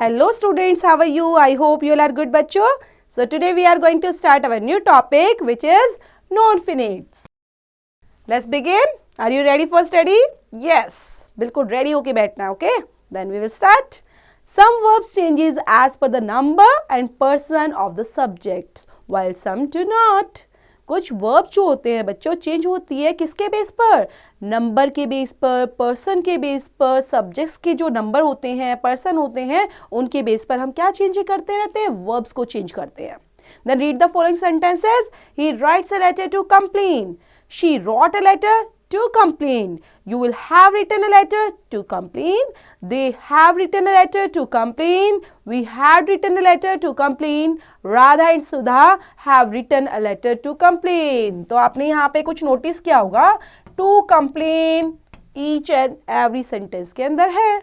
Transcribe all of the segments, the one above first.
Hello students, how are you? I hope you all are good बच्चों. So today we are going to start our new topic which is non-finites. Let's begin. Are you ready for study? Yes. बिल्कुल ready होके बैठना, okay? Then we will start. Some verbs changes as per the number and person of the subjects while some do not. कुछ verb जो होते हैं बच्चों change होती है किसके बेस पर, नंबर के बेस पर, पर्सन के बेस पर, सब्जेक्ट्स के जो नंबर होते हैं, पर्सन होते हैं, उनके बेस पर हम क्या चेंज करते रहते हैं, वर्ब्स को चेंज करते हैं. Then read the following sentences. He writes a letter to complain. She wrote a letter to complain. You will have written a letter to complain. They have written a letter to complain. We had written a letter to complain. Radha and Sudha have written a letter to complain. तो आपने यहाँ पे कुछ notice किया होगा, to complain each and every sentence के अंदर है.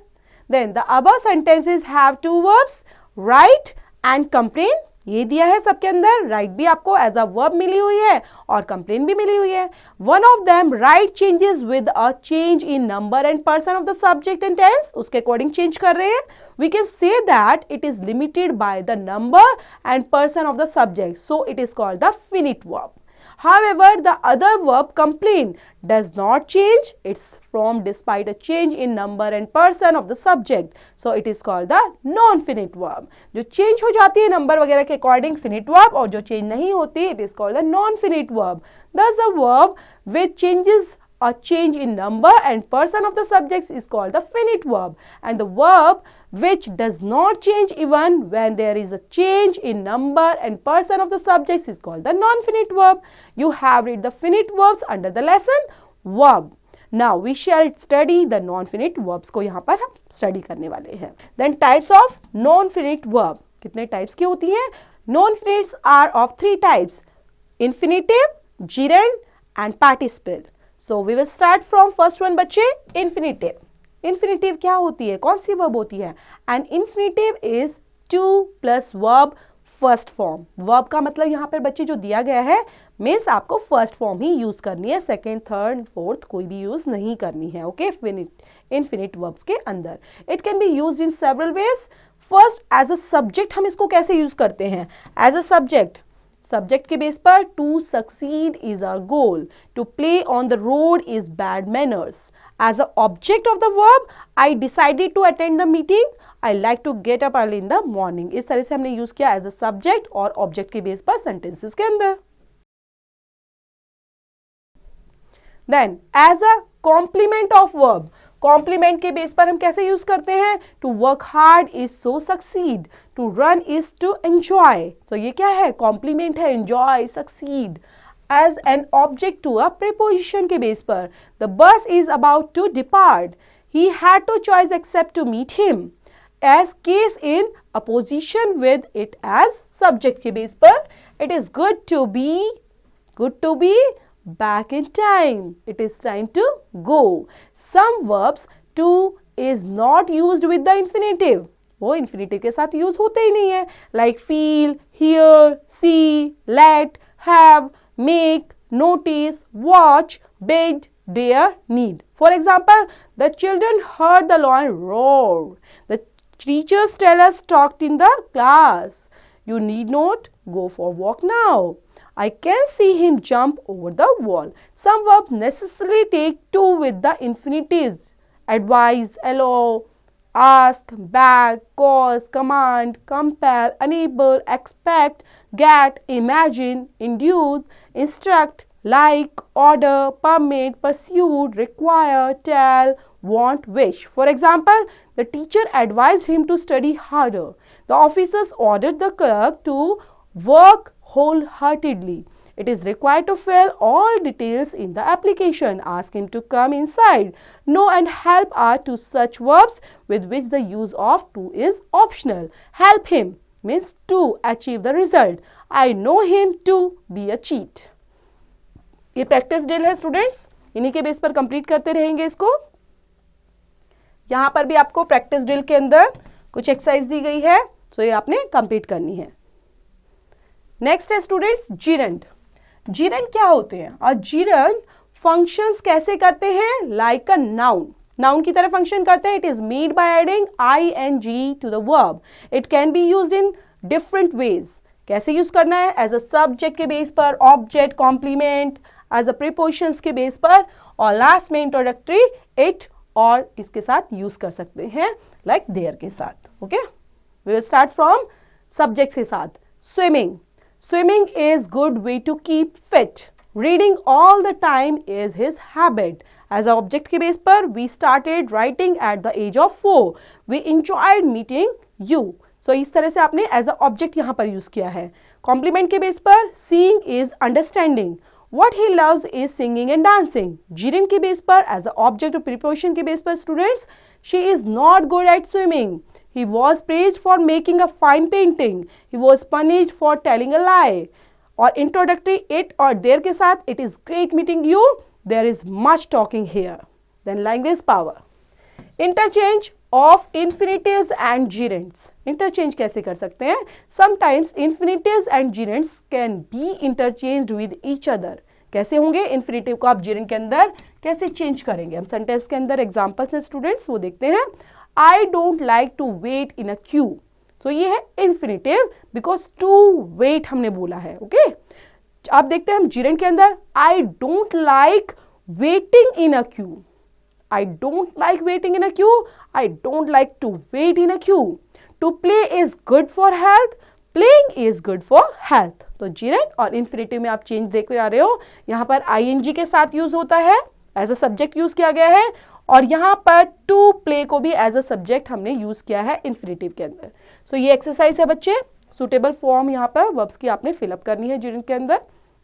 Then the above sentences have two verbs, write and complain. ये दिया है सबके अंदर. राइट भी आपको एज अ वर्ब मिली हुई है और कंप्लेन भी मिली हुई है. One of them right changes with a change in number and person of the subject and tense. उसके अकॉर्डिंग चेंज कर रहे हैं. We can say that it is limited by the number and person of the subject, so it is called the finite verb. However, the other verb complain does not change its form despite a change in number and person of the subject. So it is called the non-finite verb. जो change हो जाती है number वगैरह के according finite verb और जो change नहीं होती it is called the non-finite verb. Thus, a verb which changes a change in number and person of the subjects is called the finite verb, and the verb which does not change even when there is a change in number and person of the subjects is called the non-finite verb. You have read the finite verbs under the lesson verb. Now we shall study the non-finite verbs को यहाँ पर हम study करने वाले हैं. Then types of non-finite verb. कितने types की होती हैं? Non-finites are of three types: infinitive, gerund and participle. So we will start from first one बच्चे, infinitive. Infinitive क्या होती है, कौन सी verb होती है? And infinitive is to plus verb first form. Verb का मतलब यहाँ पर बच्चे जो दिया गया है means आपको first form ही use करनी है, second, third, fourth कोई भी use नहीं करनी है. Okay, infinite verbs के अंदर. It can be used in several ways. First, as a subject हम इसको कैसे use करते हैं? As a subject, सब्जेक्ट के बेस पर to succeed is our goal, to play on the road is bad manners. As a object of the verb, I decided to attend the meeting, I like to get up early in the morning. इस तरह से हमने use किया as a subject और object के base पर sentences के अंदर. Then as a complement of verb, complement के बेस पर हम कैसे यूज करते हैं? To work hard is so succeed, to run is to enjoy. तो ये क्या है? कॉम्प्लीमेंट है, enjoy, succeed. As an object to a preposition के बेस पर, the bus is about to depart, he had to choice except to meet him. As case in apposition with it as subject के base पर, it is good to be back in time. It is time to go. Some verbs to is not used with the infinitive. वो infinitive के साथ use होते ही नहीं है. Like feel, hear, see, let, have, make, notice, watch, bid, dare, need. For example, the children heard the lion roar. The teachers tell us talked in the class. You need not go for walk now. I can see him jump over the wall. Some verbs necessarily take to with the infinitives: advise, allow, ask, beg, cause, command, compel, enable, expect, get, imagine, induce, instruct, like, order, permit, pursue, require, tell, want, wish. For example, the teacher advised him to study harder. The officers ordered the clerk to work wholeheartedly. It is required to fill all details in the application. Ask him to come inside. Know and help are two such verbs with which the use of to is optional. Help him means to achieve the result. I know him to be a cheat. ये practice drill है students, इन्हीं के base पर complete करते रहेंगे इसको. यहाँ पर भी आपको प्रैक्टिस ड्रिल के अंदर कुछ एक्सरसाइज दी गई है, तो ये आपने कंप्लीट करनी है. नेक्स्ट है स्टूडेंट्स जीरंड. जीरंड क्या होते हैं? और जीरंड फंक्शंस कैसे करते हैं? Like a noun. नाउन की तरह फंक्शन करते हैं. It is made by adding ing to the verb. It can be used in different ways. कैसे यूज करना है? एज अ सब्जेक्ट के बेस पर, object, complement, as a prepositions के बेस पर, और लास्ट में इंट्रोडक्टरी इट और इसके साथ यूज कर सकते हैं लाइक देयर के साथ. Okay, we will start from subject के साथ. Swimming. Swimming is good way to keep fit. Reading all the time is his habit. As a object के बेस पर we started writing at the age of 4. We enjoyed meeting you. So इस तरह से आपने as a object यहां पर use किया है. कॉम्प्लीमेंट के बेस पर seeing is understanding. What he loves is singing and dancing. Gerund के बेस पर एज अ ऑब्जेक्ट और प्रीपोजिशन के बेस पर students, she is not good at swimming. He was praised for making a fine painting. He was punished for telling a lie. और introductory it और there के साथ, it is great meeting you. There is much talking here. Then language power. Interchange of infinitives and gerunds. Interchange कैसे कर सकते हैं? Sometimes infinitives and gerunds can be interchanged with each other. कैसे होंगे? Infinitive को आप gerund के अंदर कैसे चेंज करेंगे? हम सेंटेंस के अंदर एग्जांपल्स हैं स्टूडेंट्स, वो देखते हैं. I don't like to wait in a queue. So ये है इन्फिनेटिव बिकॉज टू वेट हमने बोला है. ओके, आप देखते हैं हम gerund के अंदर आई don't like waiting in a Q. I don't like waiting in a queue. I don't like to wait in a queue. To play is good for health. Playing is good for health. तो gerund और infinitive में आप change देख आ रहे हो. यहाँ पर ing के साथ यूज होता है, एज अ सब्जेक्ट यूज किया गया है, और यहाँ पर to play को भी एज अ सब्जेक्ट हमने यूज किया है infinitive के अंदर. सो ये एक्सरसाइज है बच्चे. सुटेबल फॉर्म यहाँ पर वर्ब्स की आपने फिलअप करनी है gerund के अंदर.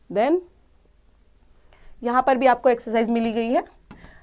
देन यहाँ पर भी आपको एक्सरसाइज मिली गई है.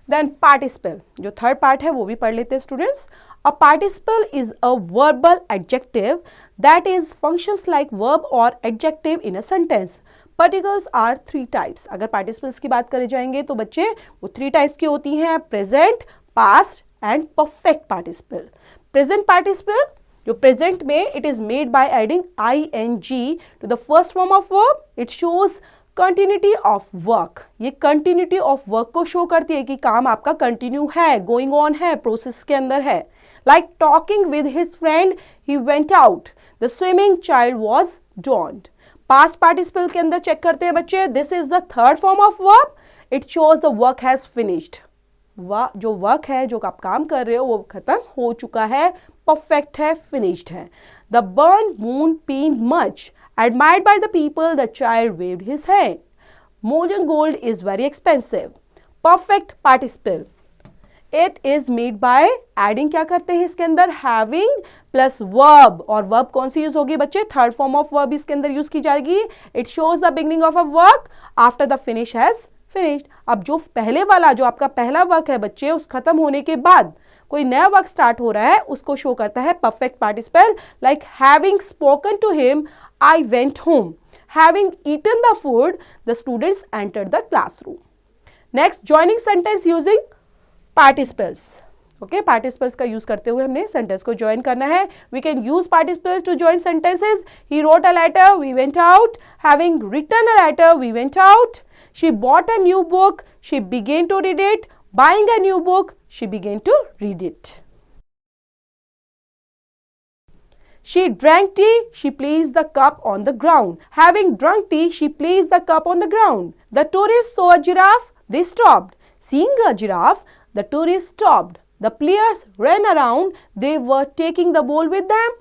देन पार्टिसिपल, जो थर्ड पार्ट है वो भी पढ़ लेते हैं students. A participle is a verbal adjective that is functions like verb और adjective in a sentence. Particulars are 3 types. अगर पार्टिसिपल्स की बात करे जाएंगे तो बच्चे वो 3 टाइप्स की होती हैं, present, past and perfect participle. Present participle, जो प्रेजेंट में it is made by adding ing to the first form of verb. It shows continuity of work. ये कंटिन्यूटी ऑफ वर्क को शो करती है कि काम आपका कंटिन्यू है, गोइंग ऑन है, प्रोसेस के अंदर है. Like talking with his friend, he went out, the swimming child was ड्रॉन्ड. Past participle के अंदर चेक करते हैं बच्चे, this is the third form of verb. It shows the work has finished. जो वर्क है, जो आप काम कर रहे हो, वो खत्म हो चुका है, परफेक्ट है, फिनिश्ड है. The burn moon pen much. Admired by the people, the child waved his hand. Molten gold is very expensive. Perfect participle. It is made by adding, क्या करते हैं इसके अंदर, having plus verb. और verb कौन सी use होगी बच्चे? Third form of verb इसके अंदर यूज की जाएगी. It shows the beginning of a work after the finish has finished. अब जो पहले वाला, जो आपका पहला वर्क है बच्चे, उस खत्म होने के बाद कोई नया वर्क स्टार्ट हो रहा है, उसको शो करता है perfect participle. Like having spoken to him, I went home. Having eaten the food, the students entered the classroom. Next, joining sentence using participles. Okay, participles का use करते हुए हमने sentence को join करना है. We can use participles to join sentences. He wrote a letter, we went out. Having written a letter, we went out. She bought a new book, she began to read it. Buying a new book, she began to read it. She drank tea, she placed the cup on the ground. Having drunk tea, she placed the cup on the ground. The tourists saw a giraffe, they stopped. Seeing a giraffe, the tourists stopped. The players ran around, they were taking the ball with them.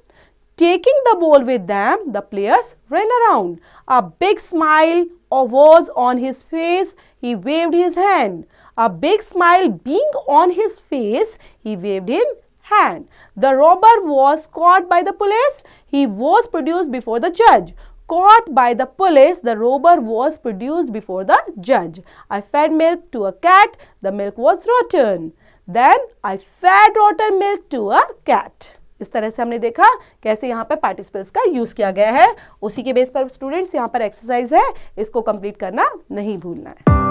Taking the ball with them, the players ran around. A big smile was on his face, he waved his hand. A big smile being on his face, he waved his hand. The robber was caught by the police. He was produced before the judge. Caught by the police, the robber was produced before the judge. I fed milk to a cat. The milk was rotten. Then I fed rotten milk to a cat. इस तरह से हमने देखा कैसे यहाँ पे participles का use किया गया है. उसी के बेस पर स्टूडेंट्स यहाँ पर एक्सरसाइज है, इसको कंप्लीट करना नहीं भूलना है.